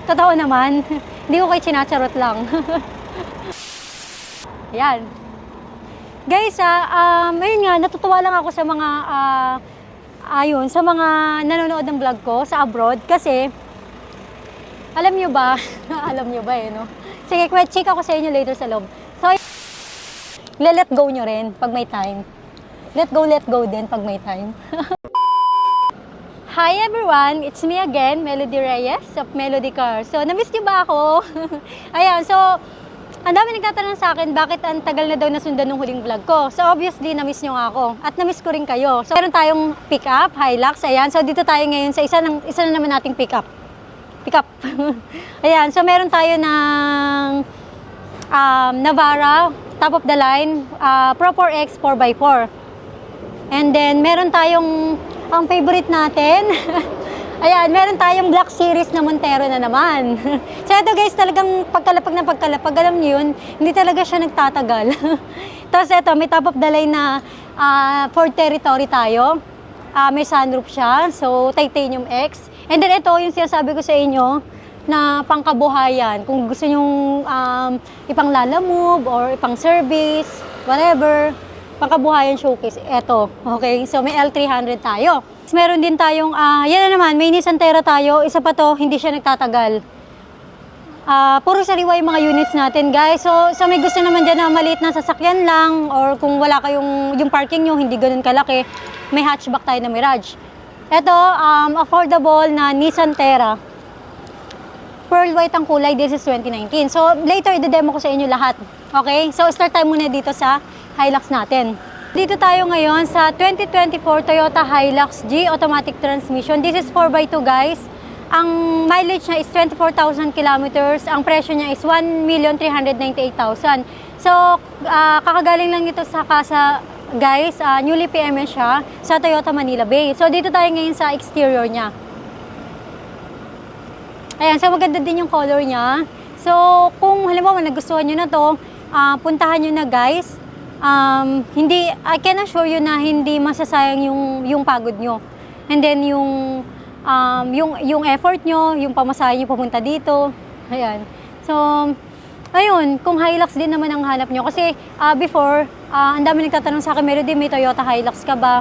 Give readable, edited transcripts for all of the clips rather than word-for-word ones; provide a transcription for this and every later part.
Totoo naman. Hindi ko kayo chinacharot lang. Ayan. Guys, ayun nga, natutuwa lang ako sa mga, sa mga nanonood ng vlog ko sa abroad. Kasi, alam nyo ba? Alam nyo ba no? Sige, check ako sa inyo later sa loob. So, let go nyo rin pag may time. Let go din pag may time. Hi everyone! It's me again, Melody Reyes of Melody Car. So, na-miss nyo ba ako? Ayan, so, ang dami nagtatanong sa akin, bakit ang tagal na daw nasundan ng huling vlog ko? So, obviously, na-miss nyo nga ako. At na-miss ko rin kayo. So, meron tayong pick-up, Hilux. Ayan, so dito tayo ngayon sa isa na naman nating pick-up. Ayan, so meron tayo ng Navara, top of the line, Pro 4X 4x4. And then, meron tayong, ang favorite natin, ayan, meron tayong Black Series na Montero na naman. So ito guys, talagang pagkalapag, alam niyo yun, hindi talaga siya nagtatagal. Tapos ito, may top of the line na Ford Territory tayo. May sunroof siya, so Titanium X. And then ito, yung sinasabi ko sa inyo, na pangkabuhayan. Kung gusto nyong ipang Lala Move or ipang service, whatever, pangkabuhayan showcase. Ito, okay? So may L300 tayo. Meron din tayong, yan na naman, may Nissan Terra tayo. Isa pa to, hindi siya nagtatagal. Puro sariwa yung mga units natin, guys. So may gusto naman dyan na maliit na sasakyan lang, or kung wala kayong, yung parking nyo, hindi ganun kalaki, may hatchback tayo na Mirage. Ito, affordable na Nissan Terra. Pearl white ang kulay, this is 2019. So later, i-demo ko sa inyo lahat. Okay? So start tayo muna dito sa Hilux natin. Dito tayo ngayon sa 2024 Toyota Hilux G automatic transmission. This is 4x2 guys. Ang mileage niya is 24,000 kilometers. Ang presyo niya is 1,398,000. So, kakagaling lang ito sa kasa guys. Newly PMS siya sa Toyota Manila Bay. So, dito tayo ngayon sa exterior niya. Ayan, so maganda din yung color niya. So, kung halimbawa nagustuhan nyo na to, puntahan nyo na guys. I can assure you na hindi masasayang yung pagod nyo. And then yung effort nyo, yung pamasahe nyo papunta dito. Ayan. So, ayun, kung Hilux din naman ang hanap nyo. Kasi before, ang dami nagtatanong sa akin, Melody, may Toyota Hilux ka ba?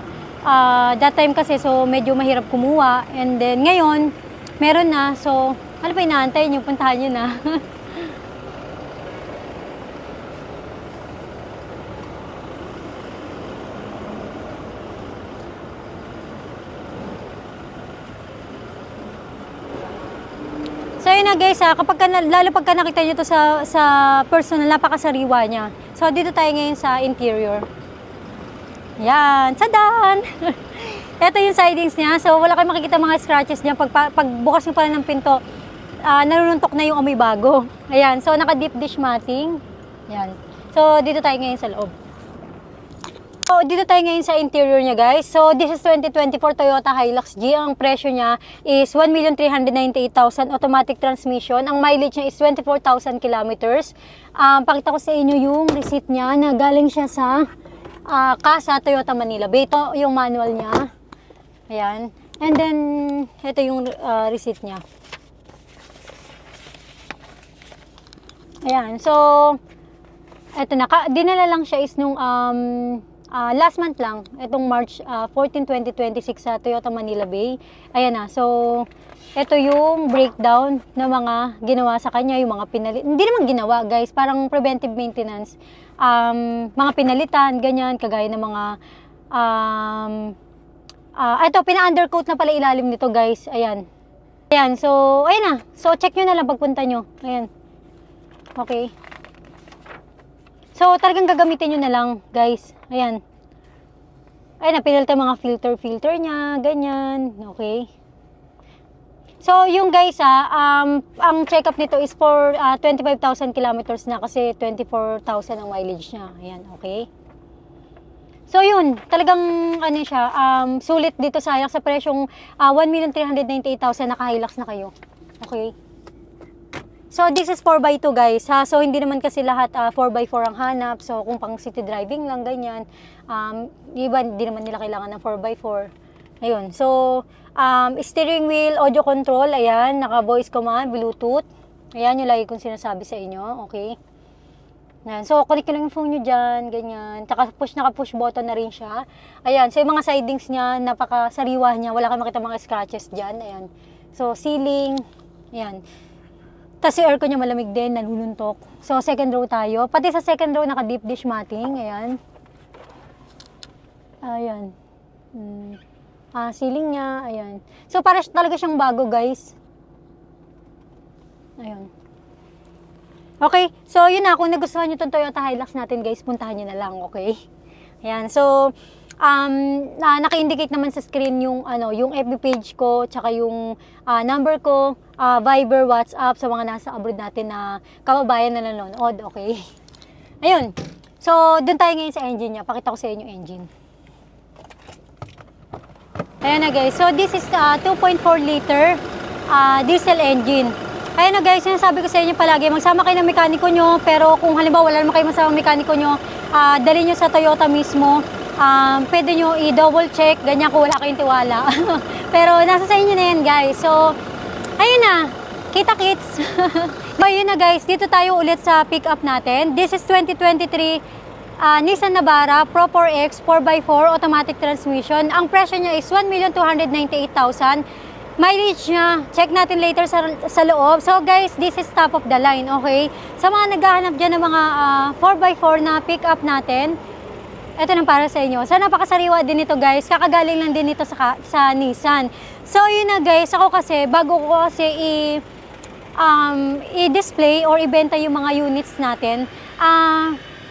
That time kasi, so medyo mahirap kumuha. And then ngayon, meron na. So, ano pa inaantay nyo? Puntahan nyo na. So yun na guys, lalo pagka nakita nyo to sa personal, napakasariwa niya. So dito tayo ngayon sa interior. Yan, sadan! Ito yung sidings niya, so wala kayong makikita mga scratches niya. Pag bukas nyo pala ng pinto, narununtok na yung amoy bago. Ayan, so naka deep dish matting. Yan. So dito tayo ngayon sa loob. So, dito tayo ngayon sa interior niya guys. So, this is 2024 Toyota Hilux G. Ang presyo niya is 1,398,000 automatic transmission. Ang mileage niya is 24,000 kilometers. Pakita ko sa inyo yung receipt niya na galing siya sa Casa Toyota Manila Bay. Ito yung manual niya. Ayan. And then, ito yung receipt niya. Ayan. So, ito na. Dinala lang siya is nung last month lang, itong March 14, 2026 sa Toyota Manila Bay. Ayan na. So, ito yung breakdown ng mga ginawa sa kanya, yung mga pinalit. Hindi naman ginawa, guys. Parang preventive maintenance. Mga pinalitan, ganyan, kagaya ng mga ito, pina-undercoat na pala ilalim nito, guys. Ayan. Ayan. So, ayan na. So, check nyo na lang pagpunta nyo. Ayan. Okay. So, talagang gagamitin nyo na lang, guys. Ayan. Ayan, napinalta mga filter niya, ganyan. Okay. So, yung guys, ang check-up nito is for 25,000 kilometers na kasi 24,000 ang mileage niya. Ayan, okay. So, yun. Talagang, ano siya, sulit dito sa Hilux sa presyong 1,398,000 naka-Hilux na kayo. Okay. So, this is 4x2 guys, ha? So, hindi naman kasi lahat 4x4 ang hanap. So, kung pang city driving lang, ganyan. Iba, hindi naman nila kailangan ng 4x4. Ayun. So, steering wheel, audio control, ayan, naka voice command, Bluetooth. Ayan, yung lagi kong sinasabi sa inyo, okay? Ayan. So, connect ko lang yung phone nyo dyan, ganyan. Naka-push button na rin siya. Ayan, so yung mga sidings niya, napaka-sariwa niya, wala kang makita mga scratches dyan, ayan. So, ceiling, ayan. Tapos yung aircon niya malamig din, nanununtok. So, second row tayo. Pati sa second row, naka-deep dish matting, ayan. Ayan. Ceiling niya, ayan. So, para talaga siyang bago, guys. Ayan. Okay, so yun na. Kung nagustuhan nyo itong Toyota Hilux natin, guys, puntahan nyo na lang, okay? Ayan, so, naka-indicate naman sa screen yung, yung FB page ko, tsaka yung number ko, Viber, WhatsApp, sa mga nasa abroad natin na kababayan na nanonood, okay? Ayun. So, dun tayo ngayon sa engine niya. Pakita ko sa inyo yung engine. Ayan na guys, so this is 2.4 liter diesel engine. Ayan na guys, sinasabi ko sa inyo palagi, magsama kayo ng mekaniko nyo, pero kung halimbawa wala naman kayo masamang mekaniko nyo, dali nyo sa Toyota mismo, pwede nyo i-double check, ganyan kung wala kayong tiwala. Pero nasa sa inyo na yan guys, so ayun na, kita-kits. So yun na guys, dito tayo ulit sa pick-up natin. This is 2023 Nissan Navara Pro 4X 4x4 automatic transmission. Ang presyo niya is 1,298,000. Mileage niya, check natin later sa loob. So guys, this is top of the line, okay? Sa mga naghahanap dyan ng mga 4x4 na pick-up natin, ito na para sa inyo. So napakasariwa din ito guys. Kakagaling lang din ito sa Nissan. So yun na guys, ako kasi, bago ko kasi i-display or ibenta yung mga units natin,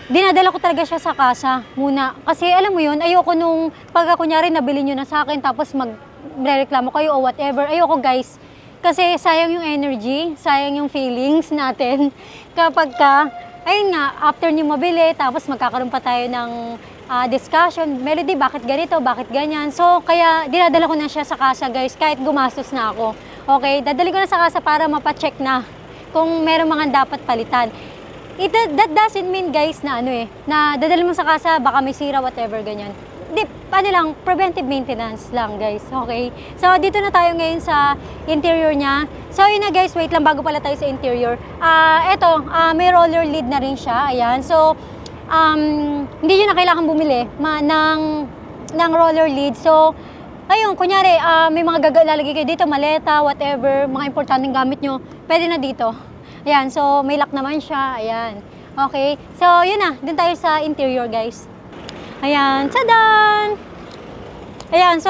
dinadala ko talaga siya sa kasa muna. Kasi alam mo yun, ayoko nung pagka kunyari nabili nyo na sa akin tapos magreklamo kayo o whatever. Ayoko guys. Kasi sayang yung energy, sayang yung feelings natin. Kapag ayun nga, after nyo mabili, tapos magkakaroon pa tayo ng discussion. Melody, bakit ganito, bakit ganyan? So, kaya dinadala ko na siya sa kasa guys, kahit gumastos na ako. Okay, dadali ko na sa kasa para mapacheck na kung meron mga dapat palitan. That doesn't mean guys na na dadali mo sa kasa, baka may sira, whatever, ganyan. Lang, preventive maintenance lang guys, okay? So, dito na tayo ngayon sa interior niya. So, yun na guys, wait lang bago pala tayo sa interior. May roller lid na rin siya, ayan. So, hindi nyo na kailangan bumili ng roller lid. So, ayun, kunyari, may mga lalagay kayo dito, maleta, whatever, mga importanteng gamit nyo, pwede na dito. Ayan, so may lock naman siya, ayan. Okay, so yun na, dun tayo sa interior guys. Ayan, tadaan! Ayan, so,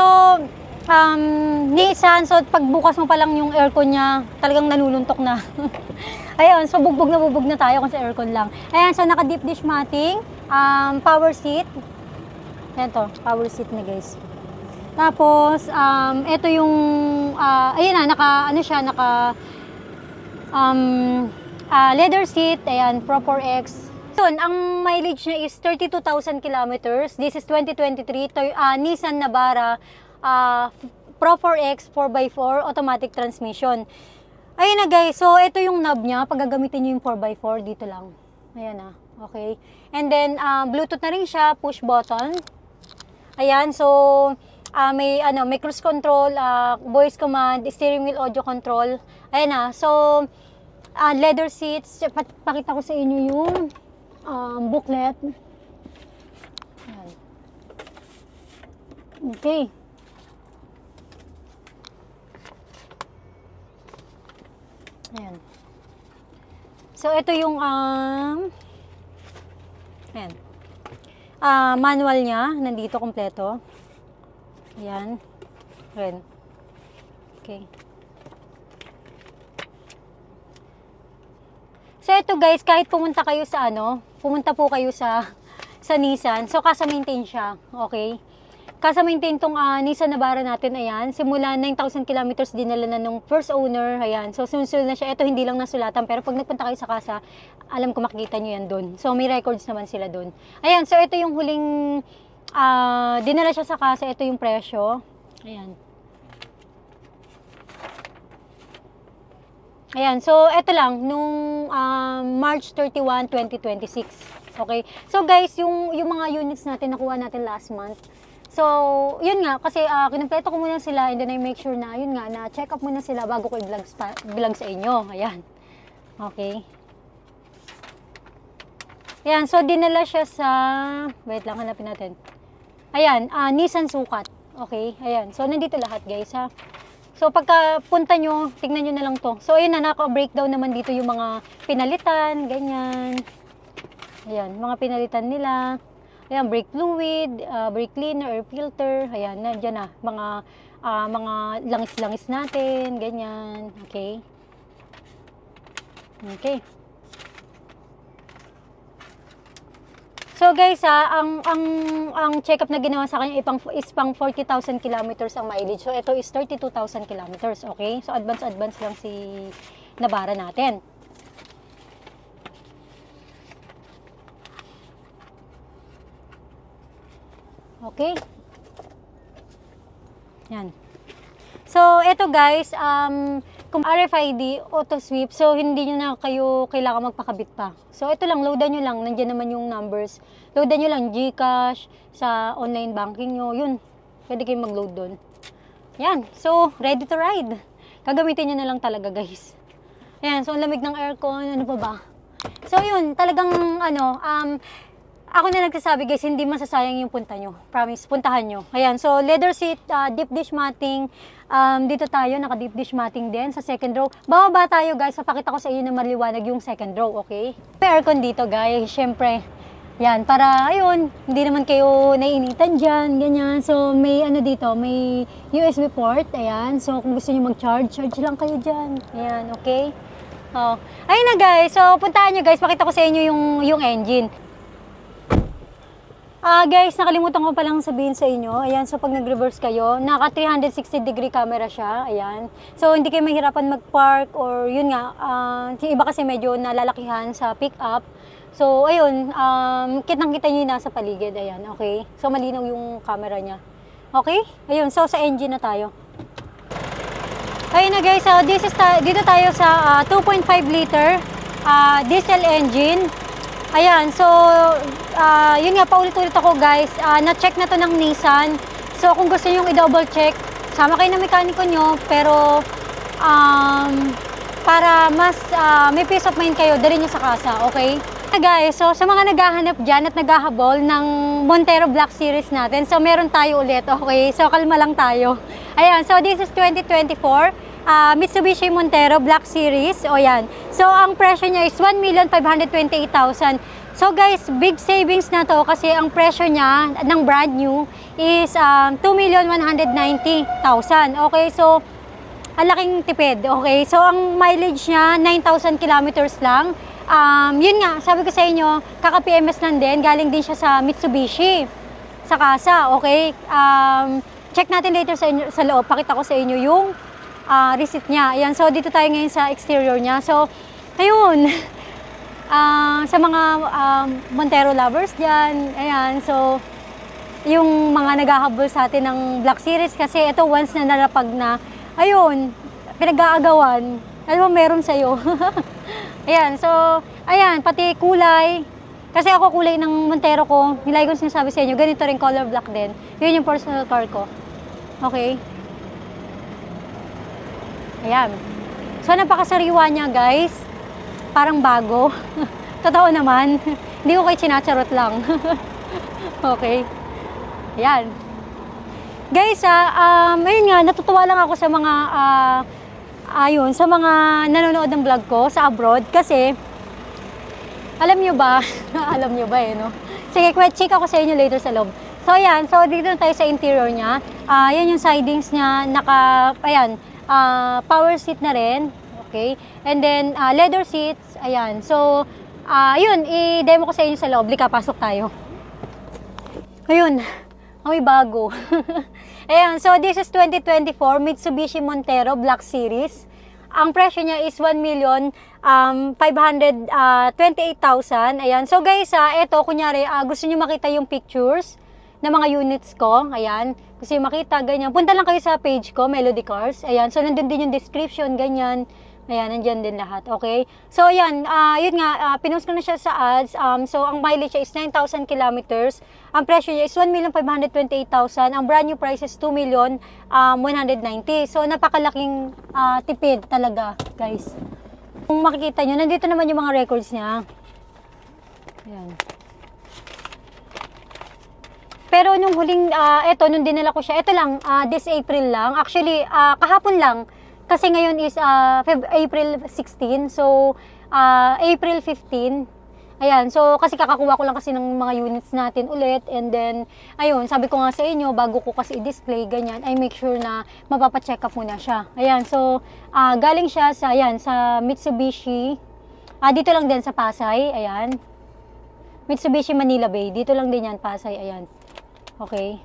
Nissan, so pagbukas mo pa lang yung aircon niya, talagang nanuluntok na. Ayan, so bugbog na tayo kung sa aircon lang. Ayan, so naka deep dish matting, power seat. Ayan to, power seat na guys. Tapos, ito yung, ayan na, leather seat, ayan, Pro 4X. Yun, ang mileage niya is 32,000 kilometers. This is 2023 Nissan Navara Pro 4X 4x4 automatic transmission. Ayun na guys, so ito yung knob niya. Pag gagamitin niyo yung 4x4, dito lang. Ayan na, okay. And then, Bluetooth na rin siya, push button. Ayan, so, may cruise control, voice command, steering wheel audio control. Ayan na, so, leather seats. Pakita ko sa inyo yung booklet. Ayan. Okay. Ayan. So, ito yung ayan. Manual niya, nandito kompleto. Ayan. Ayan. Okay. So ito guys, kahit pumunta po kayo sa Nissan, so kasa-maintain siya, okay? Kasa-maintain tong Nissan Navara natin, ayan. Simula 9,000 kilometers dinala na nung first owner, ayan. So sunod na siya, ito hindi lang nasulatan, pero pag nagpunta kayo sa kasa, alam ko makikita nyo yan doon. So may records naman sila doon. Ayan, so ito yung huling dinala siya sa kasa, ito yung presyo. Ayan. Ayan, so eto lang, nung March 31, 2026. Okay? So guys, yung mga units natin, nakuha natin last month. So, yun nga, kasi kinumpleto ko muna sila and then I make sure na, yun nga, na check up muna sila bago ko i-vlog sa inyo. Ayan. Okay. Ayan, so dinala siya sa, wait lang, hanapin natin. Ayan, Nissan Sukat. Okay, ayan. So, nandito lahat guys ha. So, pagka punta nyo, tignan nyo na lang to. So, ayun na, naka-breakdown naman dito yung mga pinalitan, ganyan. Ayan, mga pinalitan nila. Ayan, brake fluid, brake cleaner, air filter. Ayan, nandiyan na. Mga langis-langis natin, ganyan. Okay. Okay. So guys, ang check-up na ginawa sa kanya is pang 40,000 kilometers ang mileage. So ito is 32,000 kilometers, okay? So advance lang si Navara natin. Okay? Yan. So ito guys, kung RFID, auto sweep, so hindi nyo na kayo kailangan magpakabit pa. So ito lang, loadan nyo lang, nandiyan naman yung numbers. Loadan nyo lang GCash, sa online banking nyo, yun, pwede kayong mag-load doon. Yan, so ready to ride. Gagamitin nyo na lang talaga guys. Yan, so ang lamig ng aircon, ano pa ba? So yun, talagang ako na nagsasabi guys, hindi masasayang yung punta nyo. Promise, puntahan nyo. Ayan, so leather seat, deep dish matting. Dito tayo, naka deep dish matting din sa second row. Bababa tayo guys, papakita ko sa inyo na maliwanag yung second row, okay? May aircon dito guys, syempre. Yan, para ayun, hindi naman kayo naiinitan dyan, ganyan. So may ano dito, may USB port, ayan. So kung gusto nyo mag-charge, charge lang kayo dyan. Ayan, okay? Oh. Ayun na guys, so puntahan nyo guys, pakita ko sa inyo yung engine. Guys, nakalimutan ko palang sabihin sa inyo. Ayan, so pag nag-reverse kayo, naka 360 degree camera siya. Ayan. So hindi kayo mahirapan mag-park or yun nga, yung iba kasi medyo nalalakihan sa pick-up. So ayun, kitang-kita nyo yung nasa paligid. Ayan, okay. So malinaw yung camera niya. Okay? Ayun, so sa engine na tayo. Ayun na guys, so dito tayo sa 2.5 liter diesel engine. Ayan, so, yun nga, paulit-ulit ako guys, na-check na to ng Nissan. So, kung gusto nyo i-double check, sama kayo ng mekaniko nyo, pero, para mas may peace of mind kayo, dali nyo sa kasa, okay? Guys, so, sa mga naghahanap dyan at naghahabol ng Montero Black Series natin, so, meron tayo ulit, okay? So, kalma lang tayo. Ayan, so, this is 2024. Mitsubishi Montero Black Series. O yan. So, ang presyo niya is 1,528,000. So, guys, big savings na to kasi ang presyo niya ng brand new is 2,190,000. Okay, so, ang laking tipid. Okay, so, ang mileage niya, 9,000 kilometers lang. Yun nga, sabi ko sa inyo, kaka-PMS lang din. Galing din siya sa Mitsubishi. Sa kasa, okay? Check natin later sa loob. Pakita ko sa inyo yung receipt niya. Ayan, so dito tayo ngayon sa exterior niya. So, ayun. Sa mga Montero lovers dyan, ayan, so, yung mga naghahabol sa atin ng Black Series, kasi ito once na narapag na, ayun, pinag-aagawan, alam mo, meron sa'yo. Ayan, so, ayan, pati kulay, kasi ako kulay ng Montero ko, nilay ko sinasabi sa inyo, ganito rin color black din. Yun yung personal car ko. Okay? Ayan. So, napakasariwa niya, guys. Parang bago. Totoo naman. Hindi ko kayo chinacharot lang. Okay. Ayan. Guys, ayun nga, natutuwa lang ako sa mga, sa mga nanonood ng vlog ko sa abroad. Kasi, alam nyo ba? Alam nyo ba no? Sige, check ako sa inyo later sa loob. So, ayan. So, dito na tayo sa interior niya. Yan yung sidings niya. Ayan. Power seat na rin, okay? And then, leather seats, ayan. So, yun, i-demo ko sa inyo sa loob. Lika, pasok tayo. Ayun, may bago. Ayan, so this is 2024 Mitsubishi Montero Black Series. Ang presyo niya is 1,528,000. Ayan, so guys, eto, kunyari, gusto niyo makita yung pictures ng mga units ko, ayan. Kasi makita, ganyan. Punta lang kayo sa page ko, Melody Cars. Ayan, so nandun din yung description, ganyan. Ayan, nandyan din lahat. Okay? So, ayan, yun nga, pinost ko na siya sa ads. So, ang mileage niya is 9,000 kilometers. Ang presyo niya is 1,528,000. Ang brand new price is 2,190,000. So, napakalaking tipid talaga, guys. Kung makikita nyo, nandito naman yung mga records niya. Ayan. Pero nung huling, nung dinala ko siya, ito lang, this April lang. Actually, kahapon lang. Kasi ngayon is April 16. So, April 15. Ayan. So, kasi kakakuha ko lang kasi ng mga units natin ulit. And then, ayun, sabi ko nga sa inyo, bago ko kasi i-display, ganyan, I make sure na mapapacheck up muna siya. Ayan. So, galing siya sa, ayan, sa Mitsubishi. Dito lang din sa Pasay. Ayan. Mitsubishi Manila Bay. Dito lang din yan, Pasay. Ayan. Okay.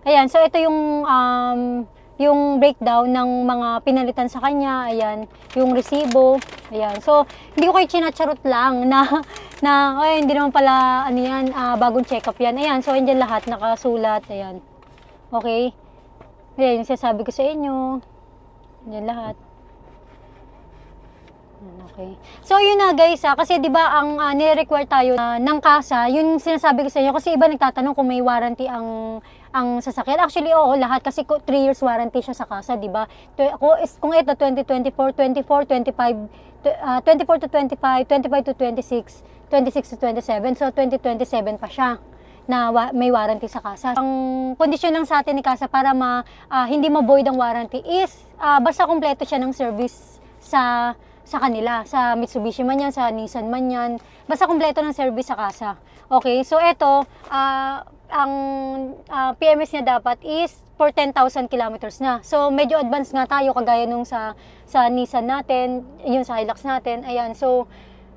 Ayan. So, ito yung breakdown ng mga pinalitan sa kanya, ayan, yung resibo, ayan. So, hindi ko kayo chinacharot lang ay, hindi naman pala, ano yan, bagong check-up yan. Ayan, so, andyan lahat, nakasulat, ayan. Okay? Ayan, yung sinasabi ko sa inyo. Andyan lahat. Okay. So, yun na guys, kasi di ba ang nire-require tayo ng kasa, yun sinasabi ko sa inyo, kasi iba nagtatanong kung may warranty ang sasakyan. Actually, oo, lahat, kasi 3 years warranty siya sa kasa, di ba? Kung ito, 2024, 24, 25, 24 to 25, 25 to 26, 26 to 27, so 2027 pa siya na may warranty sa kasa. Ang kondisyon lang sa atin ni kasa para hindi ma-void ang warranty is basta kompleto siya ng service sa kanila, sa Mitsubishi man yan, sa Nissan man yan, basta kumpleto ng service sa kasa. Okay, so eto, ang PMS niya dapat is for 10,000 kilometers na. So, medyo advance nga tayo, kagaya nung sa Nissan natin, yun sa Hilux natin, ayan, so,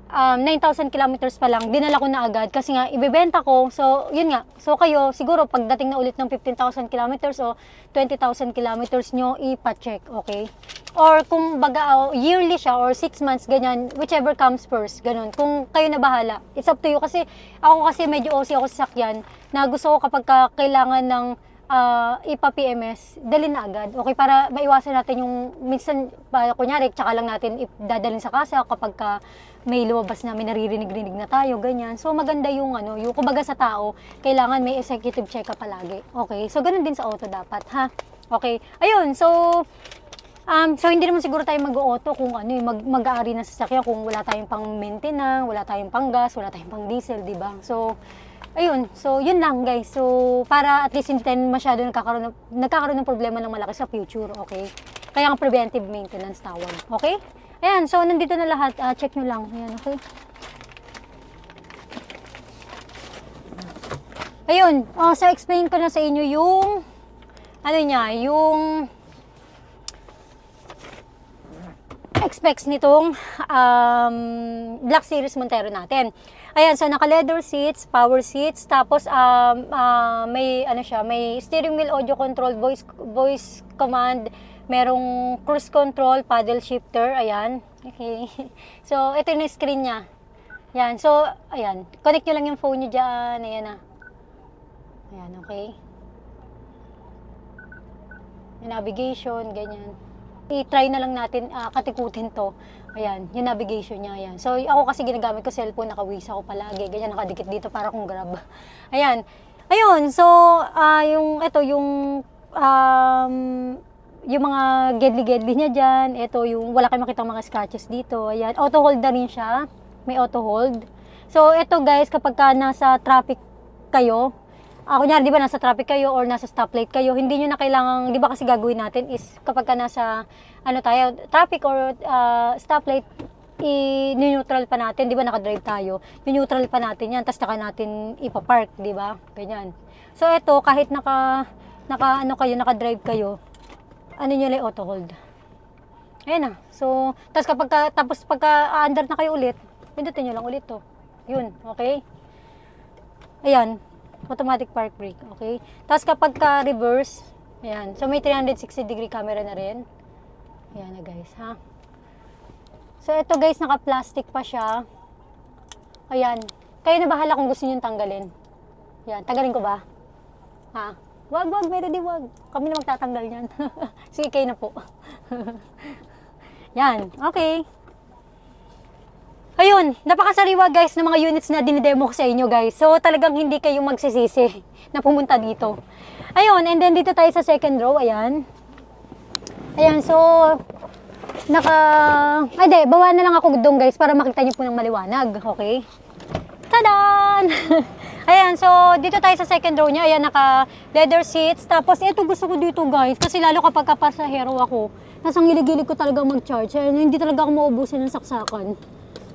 9,000 kilometers pa lang, dinala ko na agad kasi nga ibebenta ko. So, yun nga. So, kayo, siguro pagdating na ulit ng 15,000 kilometers o 20,000 kilometers nyo, ipa-check, okay? Or kung baga, yearly siya or 6 months, ganyan, whichever comes first, ganun. Kung kayo na bahala, it's up to you. Kasi ako kasi medyo OC ako sa sakyan na gusto ko kapag kailangan ng ipa-PMS, dalhin na agad. Okay, para maiwasan natin yung minsan, kunyari, tsaka lang natin dadalhin sa kasa kapag may lumabas na, may naririnig-rinig na tayo, ganyan. So, maganda yung yung kumbaga sa tao, kailangan may executive check-up palagi. Okay, so ganun din sa auto dapat, ha? Okay, ayun, so hindi naman siguro tayo mag-auto kung mag-aari ng sasakyan kung wala tayong pang maintenance, wala tayong pang gas, wala tayong pang diesel, di ba? So, ayun, so yun lang guys. So, para at least hindi tayo masyado nagkakaroon ng problema ng malaki sa future, okay? Kaya ang preventive maintenance tawag, okay? Ayan, so nandito na lahat, check nyo lang, ayan, okay? Ayun, so explain ko na sa inyo yung, yung specs nitong Black Series Montero natin. Ayan, so naka-leather seats, power seats, tapos may may steering wheel audio control, voice command, merong cruise control, paddle shifter, ayan. Okay. So, ito yung screen niya. Ayan, so, ayan. Connect nyo lang yung phone nyo dyan, ayan na. Ayan, okay. Yung navigation, ganyan. I-try na lang natin katikutin to. Ayan, yung navigation niya, ayan. So, ako kasi ginagamit ko cellphone, naka-Waze ako palagi. Ganyan, nakadikit dito para kung grab. Ayan. Ayun, so, yung mga gedli-gedli niya dyan. Ito, yung wala kayong makitang mga scratches dito. Ayan, auto hold na rin siya. May auto hold. So, ito guys, kapag nasa traffic kayo, kunyari, di ba, nasa traffic kayo or nasa stoplight kayo, hindi nyo na kailangan, di ba kasi gagawin natin is kapag nasa, traffic or stoplight, i-neutral pa natin, di ba, nakadrive tayo, i-neutral pa natin yan, tapos natin ipapark, di ba, ganyan. So, ito, kahit nakadrive kayo, nyo lang auto hold. Ayan na. So, tapos pagka-under na kayo ulit, pindutin nyo lang ulit to. Yun, okay? Ayan. Automatic park brake, okay? Tapos kapag ka-reverse, ayan. So, may 360-degree camera na rin. Ayan na guys, ha? So, ito guys, naka-plastic pa siya. Ayan. Kayo na bahala kung gusto nyo tanggalin. Ayan. Tanggalin ko ba? Ha? Wag, Meredy, wag. Kami na magtatanggal yan. Sige, kayo na po. Yan, okay. Ayun, napakasariwa guys ng mga units na dinidemo ko sa inyo guys. So talagang hindi kayo magsisisi na pumunta dito. Ayun, and then dito tayo sa second row, ayan. Ayan, so bawa na lang ako doon guys para makita niyo po ng maliwanag, okay? Tadan! Ayan, so dito tayo sa second row niya. Ayan, naka leather seats. Tapos ito gusto ko dito guys, kasi lalo kapag kapasahero ako, nasa gilid-gilid ko talaga mag-charge. Ayan, hindi talaga ako maubusin ng saksakan.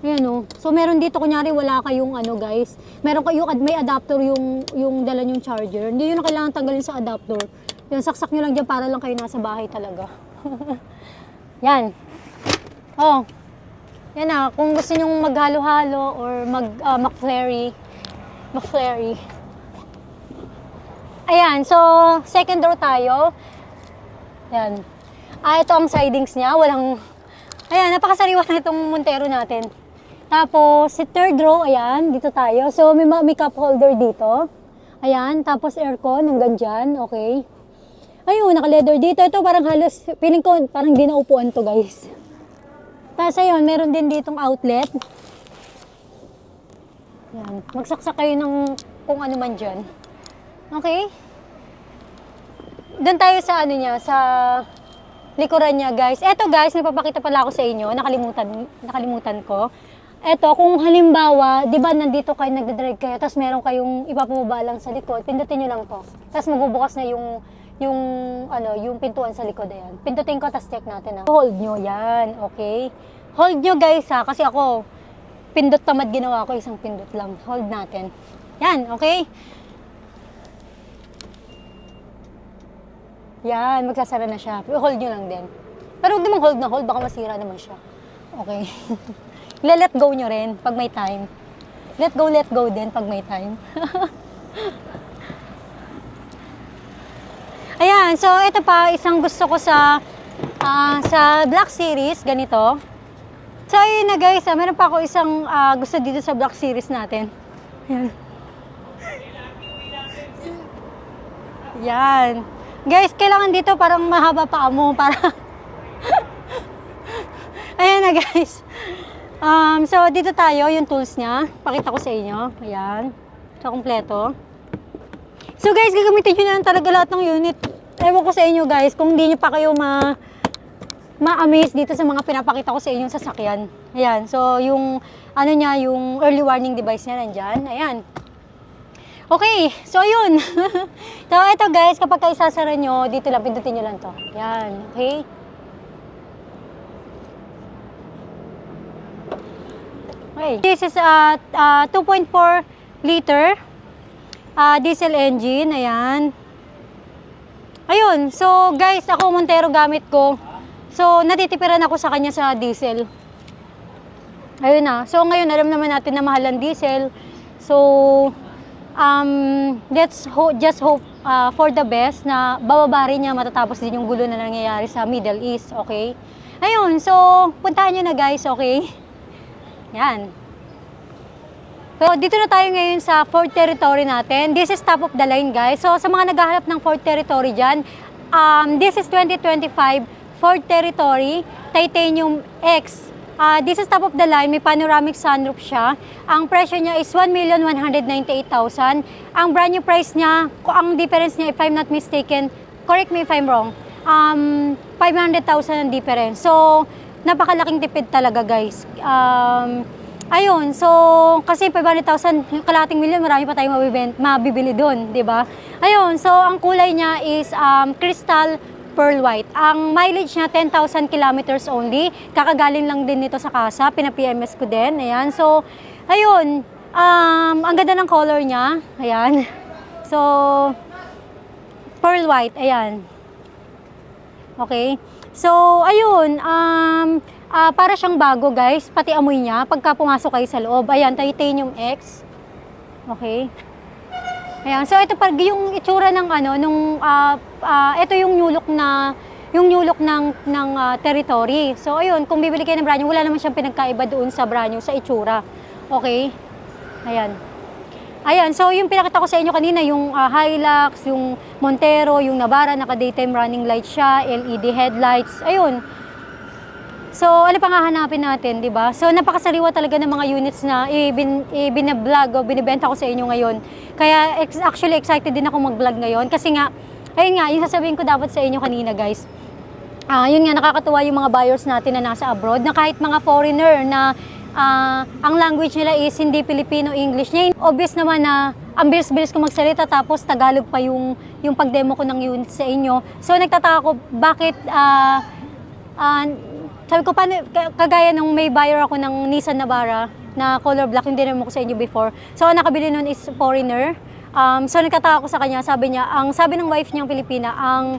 Ayan o. So meron dito, kunyari wala kayong ano guys, meron kayong may adapter yung dala yung charger. Hindi yun na kailangan tanggalin sa adapter. Yan, saksak nyo lang dyan para lang kayo nasa bahay talaga. Yan. Oh. Yan na, kung gusto nyong maghalo-halo or mag-McFlurry. Ayan, so second row tayo. Yan. Ito ang sidings niya, ayan, napakasariwa na itong Montero natin. Tapos, si third row, ayan, dito tayo. So, may cup holder dito. Ayan, tapos aircon, hanggang dyan, okay. Ayun, naka-leather dito. Ito parang halos, feeling ko parang di naupuan to guys. Tapos ayun, meron din ditong outlet. Ayan, magsaksak kayo ng kung ano man dyan. Okay. Doon tayo sa ano niya, sa likuran niya guys. Eto guys, nagpapakita pala ako sa inyo, nakalimutan ko. Eto, kung halimbawa, di ba nandito kayo, nagdadrive kayo, tapos meron kayong ipapababa lang sa likod, pindutin nyo lang to. Tapos magbubukas na yung pintuan sa likod, ayan. Pindutin ko, tapos check natin. Hold nyo, yan, okay? Hold nyo guys ha, kasi ako, pindot tamad ginawa ko, isang pindot lang. Hold natin. Yan, okay? Yan, magsasara na siya. Hold nyo lang din. Pero huwag namang hold na hold, baka masira naman siya. Okay. Let go nyo rin pag may time. Let go din pag may time. Ayan, so ito pa, isang gusto ko sa Black Series, ganito. So ayun na guys, meron pa ako isang gusto dito sa Black Series natin. Ayan. Yan. Guys, kailangan dito parang mahaba pa mo para... Ayan na guys. So, dito tayo, yung tools niya. Pakita ko sa inyo. Ayan. So, kompleto. So, guys, gagamitin nyo na lang talaga lahat ng unit. Ewan ko sa inyo, guys, kung hindi nyo pa kayo ma-amaze dito sa mga pinapakita ko sa inyong sasakyan. Ayan. So, yung, ano niya, yung early warning device niya nandyan. Ayan. Okay. So, ayun. So, ito, guys, kapag kayo sasara nyo, dito lang, pindutin nyo lang to. Ayan. Okay. Okay. This is a 2.4 liter diesel engine. Ayan. Ayun. So, guys, ako Montero gamit ko. So, natitipiran ako sa kanya sa diesel. Ayun na. So, ngayon, alam naman natin na mahal ang diesel. So, let's just hope for the best na bababa rin niya, matatapos din yung gulo na nangyayari sa Middle East. Okay? Ayun. So, puntahan nyo na guys. Okay? Yan. So, dito na tayo ngayon sa Ford territory natin. This is top of the line, guys. So, sa mga naghahanap ng Ford territory dyan, this is 2025 Ford territory, Titanium X. This is top of the line, may panoramic sunroof siya. Ang presyo niya is 1,198,000. Ang brand new price niya, ang difference niya, if I'm not mistaken, correct me if I'm wrong, 500,000 ang difference. So, napakalaking tipid talaga guys. Ayun, so kasi 500,000, kalating milyon, marami pa tayong mabibili doon, di ba? Ayun, so ang kulay niya is crystal pearl white. Ang mileage niya 10,000 kilometers only. Kakagaling lang din nito sa kasa, pina-PMS ko din. Ayan, so ayun, ang ganda ng color niya. Ayan. So pearl white, ayan. Okay. So, ayun, para siyang bago guys, pati amoy niya, pagka pumasok kayo sa loob. Ayan, Titanium X. Okay. Ayan, so ito pag yung itsura ng ano, ito yung nyulok ng territory. So, ayun, kung bibili kayo ng brand new, wala naman siyang pinagkaiba doon sa brand new, sa itsura. Okay. Ayan. Ayan, so yung pinakita ko sa inyo kanina, yung Hilux, yung Montero, yung Navara, naka-daytime running light siya, LED headlights, ayun. So, ano pang hahanapin natin, di ba? So, napakasariwa talaga ng mga units na ibinablog o binibenta ko sa inyo ngayon. Kaya, actually, excited din ako mag-vlog ngayon. Kasi nga, ayun nga, yung sasabihin ko dapat sa inyo kanina, guys. Yun nga, nakakatuwa yung mga buyers natin na nasa abroad, na kahit mga foreigner na ang language nila is hindi Filipino, English. Ngayon, obvious naman na ang bilis-bilis ko magsalita tapos Tagalog pa yung pag-demo ko ng unit sa inyo. So, nagtataka ko, bakit, sabi ko, paano, kagaya nung may buyer ako ng Nissan Navara na color black, yung dinemo ko sa inyo before. So, ang nakabili nun is foreigner. So, nagtataka ko sa kanya, sabi niya, sabi ng wife niyang Pilipina, ang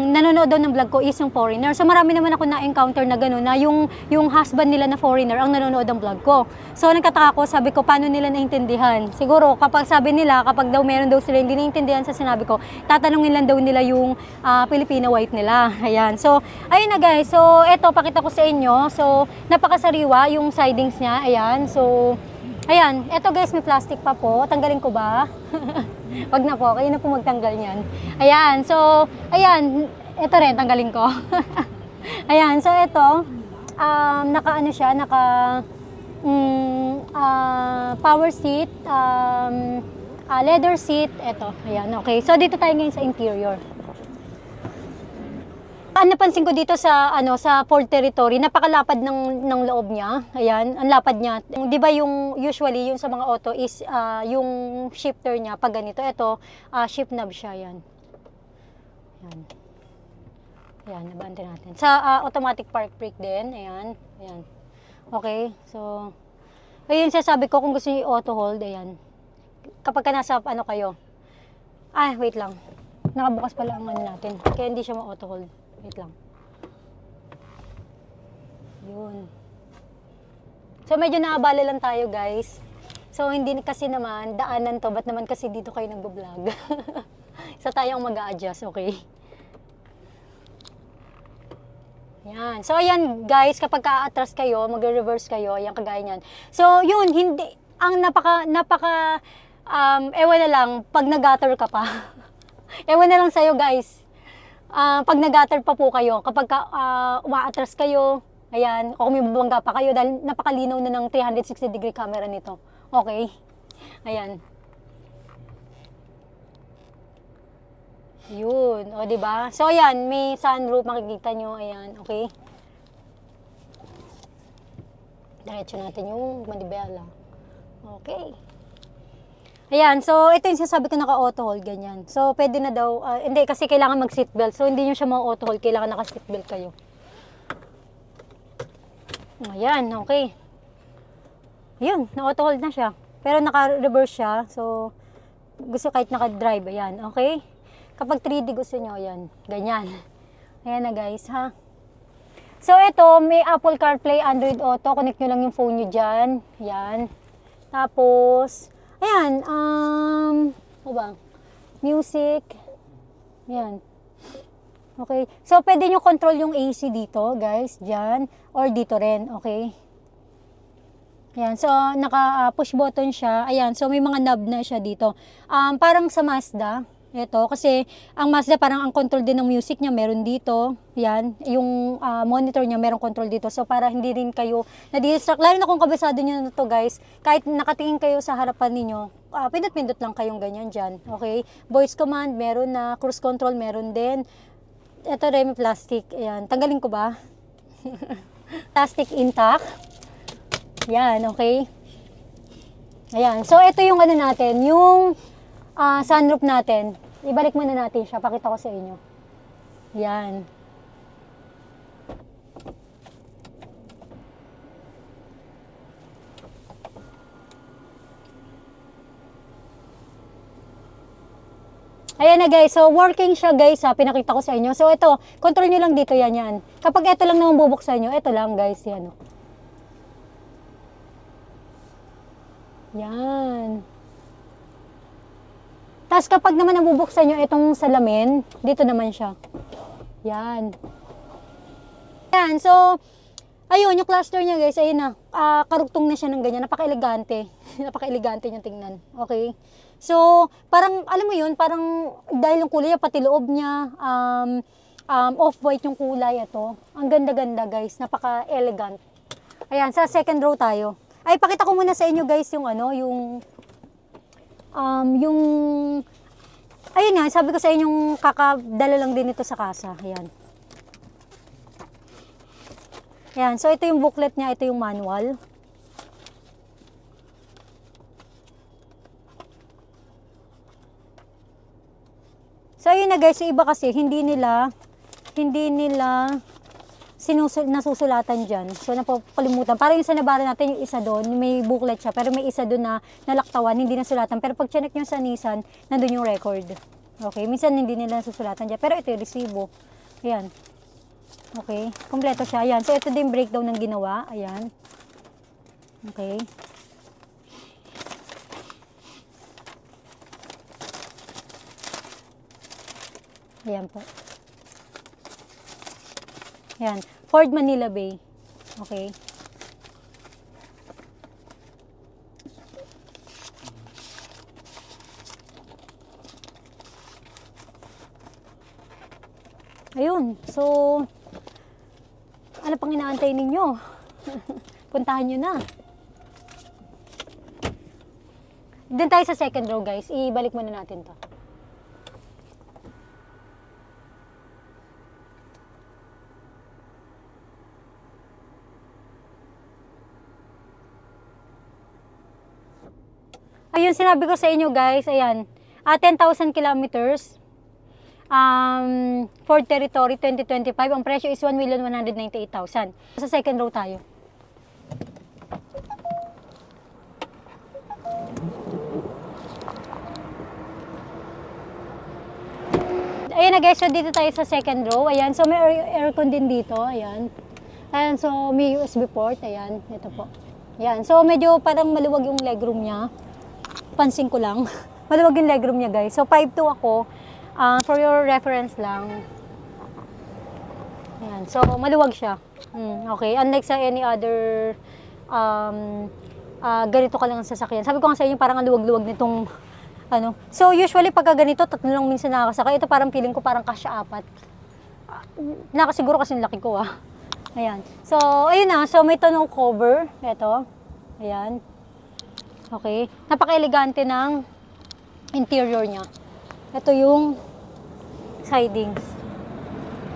nanonood daw ng vlog ko is yung foreigner. So marami naman ako na-encounter na gano'n, na yung husband nila na foreigner ang nanonood ng vlog ko. So nagtataka ko, sabi ko, paano nila naintindihan? Siguro kapag sabi nila, kapag daw meron daw sila hindi naintindihan sa sinabi ko, tatanungin lang daw nila yung Filipino white nila. Ayan. So ayun na guys. So eto, pakita ko sa inyo. So napakasariwa yung sidings niya. Ayan. So ayan, eto guys, may plastic pa po. Tanggalin ko ba? Wag na po, kayo na po magtanggal niyan. Ayan, so, ayan, eto rin, tanggalin ko. Ayan, so eto, naka-ano siya, power seat, leather seat, eto, ayan, okay. So, dito tayo ngayon sa interior. Ang napansin ko dito sa Ford Territory, napakalapad ng loob niya. Ayan, ang lapad niya. 'Di ba yung usually yung sa mga auto is yung shifter niya pag ganito. Ito, shift knob siya 'yan. Ayan. Ayan, nabante natin. Sa automatic park brake din, ayan. Ayan. Okay, so ayun sasabi ko kung gusto niyo i-auto hold, ayan. Kapag ka nasa kayo. Wait lang. Nakabukas pala ang natin. Kaya hindi siya ma-auto hold. Wait lang. Yun. So, medyo naabala lang tayo, guys. So, hindi kasi naman, daanan to. Ba't naman kasi dito kayo nag-vlog? Isa tayong mag-a-adjust, okay? Yan. So, ayan, guys, kapag ka-atras kayo, mag-reverse kayo, ayan, kagaya niyan. So, yun, hindi, ang ewan na lang, pag nag-gutter ka pa. Ewan na lang sa'yo, guys. Pag nag-gutter pa po kayo, kapag umaatras kayo, ayan, o kung may babangga pa kayo, dahil napakalinaw na ng 360-degree camera nito. Okay? Ayan. Yun, o diba? So, ayan, may sunroof, makikita nyo, ayan, okay? Diretso natin yung manibela. Okay. Ayan, so ito yung sinasabi ko, naka-auto hold, ganyan. So, pwede na daw, hindi kasi kailangan mag-seatbelt. So, hindi nyo siya ma-auto hold, kailangan naka-seatbelt kayo. Ayan, okay. Ayun, na-auto hold na siya. Pero naka-reverse siya, so, gusto kahit naka-drive, ayan, okay? Kapag 3D gusto nyo, ayan, ganyan. Ayan na guys, ha? So, ito, may Apple CarPlay, Android Auto, connect nyo lang yung phone nyo dyan, ayan. Tapos, ayan, ano ba? Music. Ayan. Okay. So, pwede nyo control yung AC dito, guys, dyan. Or dito rin, okay? Ayan. So, naka-push button siya. Ayan. So, may mga knob na siya dito. Parang sa Mazda. Ito, kasi ang Mazda parang ang control din ng music niya meron dito. Yan, yung monitor niya meron control dito. So para hindi rin kayo na-distract. Lalo na kung kabisado niyo na to guys, kahit nakatingin kayo sa harapan ninyo, pindot-pindot lang kayong ganyan dyan. Okay? Voice command, meron na. Cruise control, meron din. Ito rin, plastic. Ayan, tanggalin ko ba? Plastic intact. Yan, okay? Ayan, so ito yung ano natin, yung sunroof natin. Ibalik muna natin siya. Pakita ko sa inyo. Yan. Ayan na guys. So, working siya guys ha. Pinakita ko sa inyo. So, ito. Control nyo lang dito yan yan. Kapag ito lang naman bubuksan nyo, ito lang guys. Yan. Yan. Tapos kapag naman nabubuksan nyo itong salamin, dito naman siya. Yan. Yan. So, ayun, yung cluster niya guys, ayun na. Karugtong na siya ng ganyan. Napaka-elegante. Napaka-elegante niyang tingnan. Okay? So, parang, alam mo yun, parang dahil yung kulay niya, pati loob niya, off-white yung kulay ito. Ang ganda-ganda guys, napaka-elegant. Ayan, sa second row tayo. Ay, pakita ko muna sa inyo guys yung yung ayun nga, sabi ko sa inyo kakadala lang din ito sa kasa. Ayan. Ayan, so ito yung booklet niya, ito yung manual. So ayun na guys, yung iba kasi hindi nila nasusulatan dyan. So napapalimutan. Parang yung sa nabara natin, yung isa doon, may booklet siya, pero may isa doon na nalaktawan, hindi nasulatan. Pero pag chinek nyo sa Nissan, nandun yung record. Okay, minsan hindi nila nasusulatan dyan. Pero ito yung resibo. Ayan. Okay, kompleto siya. Ayan, so ito din breakdown ng ginawa. Ayan. Okay. Ayan po. Ayan. Ford Manila Bay. Okay. Ayun. So, ano pang inaantay ninyo? Puntahan nyo na. Doon tayo sa second row guys. Ibalik muna natin to. Ayun, sinabi ko sa inyo guys, ayan, 10,000 kilometers, Ford Territory 2025, ang presyo is 1,198,000. Sa second row tayo. Ayan na guys, so dito tayo sa second row, ayan, so may aircon din dito, ayan. Ayan, so may USB port, ayan, ito po. Ayan, so medyo parang maluwag yung legroom niya. Pansin ko lang. Maluwag yung legroom niya guys. So 5'2" ako. For your reference lang. Ayan. So maluwag siya. Okay. Unlike sa any other ganito ka lang ang sasakyan. Sabi ko nga sa inyo parang ang luwag-luwag nitong ano. So usually pagka ganito, tatlo lang minsan nakakasakay. Ito parang feeling ko parang kasya 4. Nakasiguro kasi yung laki ko Ayan. So ayun na. So may tonneau cover. Ito. Ayan. Okay. Napaka-elegante ng interior niya. Ito yung sidings.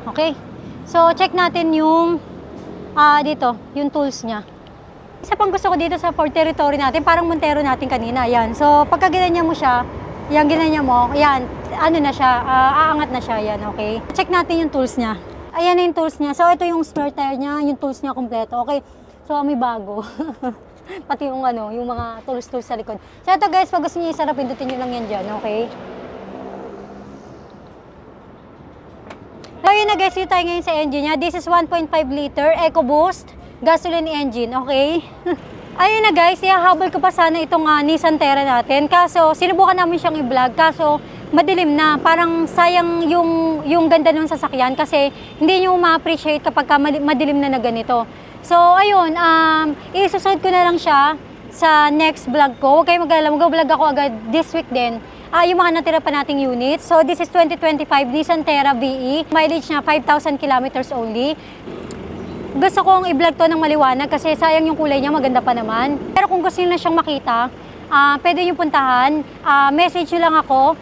Okay. So, check natin yung dito, yung tools niya. Isa pang gusto ko dito sa Ford Territory natin, parang Montero natin kanina. Yan. So, pagka ginanya mo siya, yan, ginanya mo, yan, ano na siya, aangat na siya. Yan, okay. Check natin yung tools niya. Ayan na yung tools niya. So, ito yung spare tire niya, yung tools niya kompleto. Okay. So, may bago. Pati yung yung mga tools sa likod. So ito guys, pag gusto niyo isarap, pindutin niyo lang yan dyan, okay? So yun na guys, dito tayo ngayon sa engine niya. This is 1.5 liter EcoBoost gasoline engine, okay? Ayun na guys, ihahabol ko pa sana itong Nissan Terra natin. Kaso, sinubukan namin siyang i-vlog. Kaso, madilim na. Parang sayang yung ganda ng sasakyan kasi hindi nyo ma-appreciate kapag madilim na ganito. So, ayun, isusunod ko na lang siya sa next vlog ko. Huwag kayong mag-alala, mag-vlog ako agad this week din. Yung mga natira pa nating units. So, this is 2025 Nissan Terra VE. Mileage niya 5,000 kilometers only. Gusto kong i-vlog to ng maliwanag kasi sayang yung kulay niya, maganda pa naman. Pero kung gusto niyo na siyang makita, pwede niyo puntahan. Message niyo lang ako.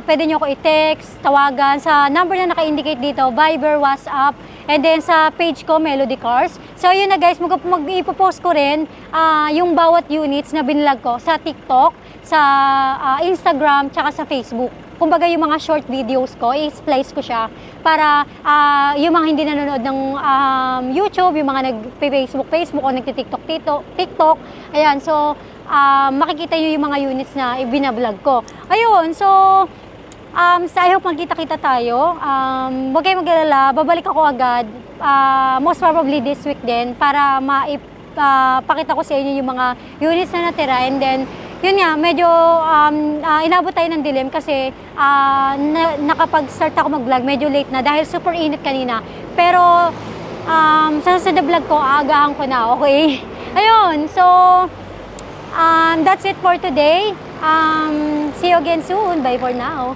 Pwede niyo ako i-text, tawagan sa number na naka-indicate dito, Viber, WhatsApp, and then sa page ko, Melody Cars. So yun na guys, mag-ipopost ko rin yung bawat units na binlog ko sa TikTok, sa Instagram, tsaka sa Facebook. Kumbaga yung mga short videos ko, i-splice ko siya para yung mga hindi nanonood ng YouTube, yung mga nag-Facebook o nagti-TikTok, ayan, so makikita nyo yung mga units na ibinablog ko. Ayun, so I hope magkita-kita tayo. Huwag kayong mag-alala, babalik ako agad, most probably this week din, para pakita ko sa inyo yung mga units na natira. And then, yun nga, medyo inabot tayo ng dilim kasi nakapag-start ako mag-vlog, medyo late na dahil super init kanina. Pero sa vlog ko, aagahan ko na, okay? Ayun, so that's it for today. See you again soon. Bye for now.